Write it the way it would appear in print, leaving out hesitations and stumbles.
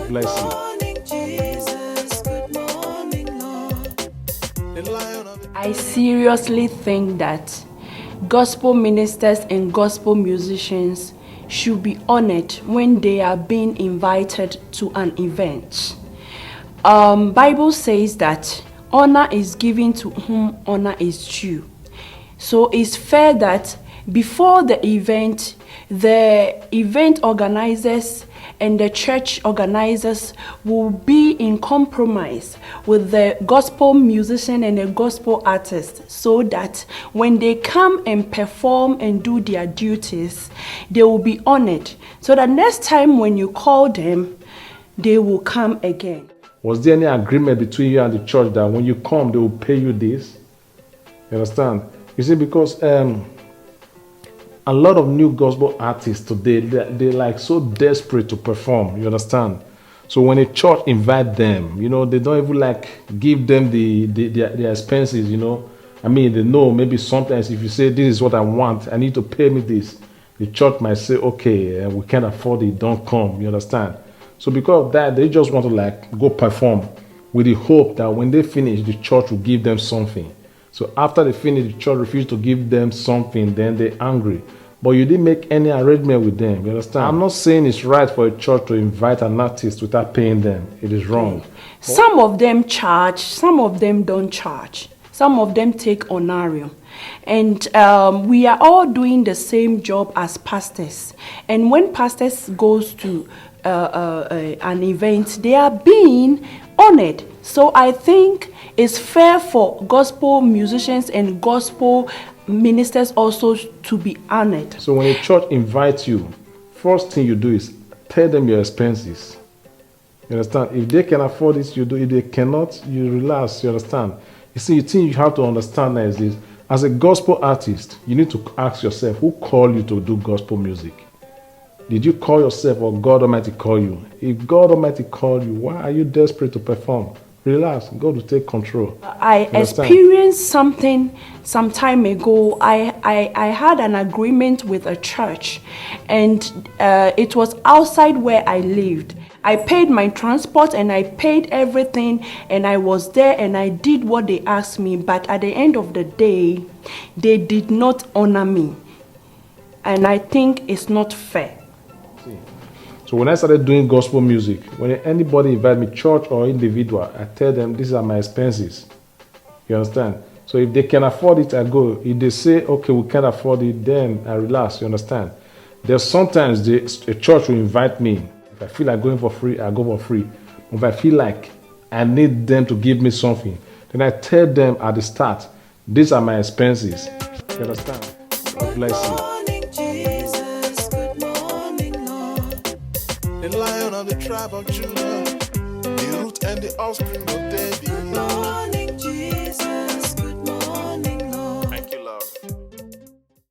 Bless you. I seriously think that gospel ministers and gospel musicians should be honored when they are being invited to an event. Bible says that honor is given to whom honor is due. So it's fair that before the event organizers and the church organizers will be in compromise with the gospel musician and the gospel artist, so that when they come and perform and do their duties, they will be honored. So that next time when you call them, they will come again. Was there any agreement between you and the church that when you come, they will pay you this? You understand? You see, because a lot of new gospel artists today, they're like so desperate to perform. You understand? So when a church invite them, they don't even like give them their expenses. I mean, they know maybe sometimes if you say this is what I want, I need to pay me this. The church might say, okay, we can't afford it. Don't come. You understand? So because of that, they just want to go perform with the hope that when they finish, the church will give them something. So after they finish, the church refused to give them something, then they're angry. But you didn't make any arrangement with them. You understand? I'm not saying it's right for a church to invite an artist without paying them. It is wrong. Some of them charge, some of them don't charge. Some of them take honorarium. And we are all doing the same job as pastors. And when pastors goes to an event, they are being honored. So I think it's fair for gospel musicians and gospel ministers also to be honored. So when a church invites you, first thing you do is tell them your expenses. You understand? If they can afford it, you do. If they cannot, you relax. You understand? You see, the thing you have to understand now is this. As a gospel artist, you need to ask yourself, who called you to do gospel music? Did you call yourself or God Almighty call you? If God Almighty called you, why are you desperate to perform? Relax. God will take control. I experienced something some time ago. I had an agreement with a church, and it was outside where I lived. I paid my transport and I paid everything, and I was there and I did what they asked me. But at the end of the day, they did not honor me. And I think it's not fair. So when I started doing gospel music, when anybody invite me, church or individual, I tell them these are my expenses. You understand? So if they can afford it, I go. If they say, okay, we can't afford it, then I relax. You understand? There's sometimes a church will invite me. If I feel like going for free, I go for free. If I feel like I need them to give me something, then I tell them at the start, these are my expenses. You understand? God bless you. The Lion of the tribe of Judah, the root and the offspring of David.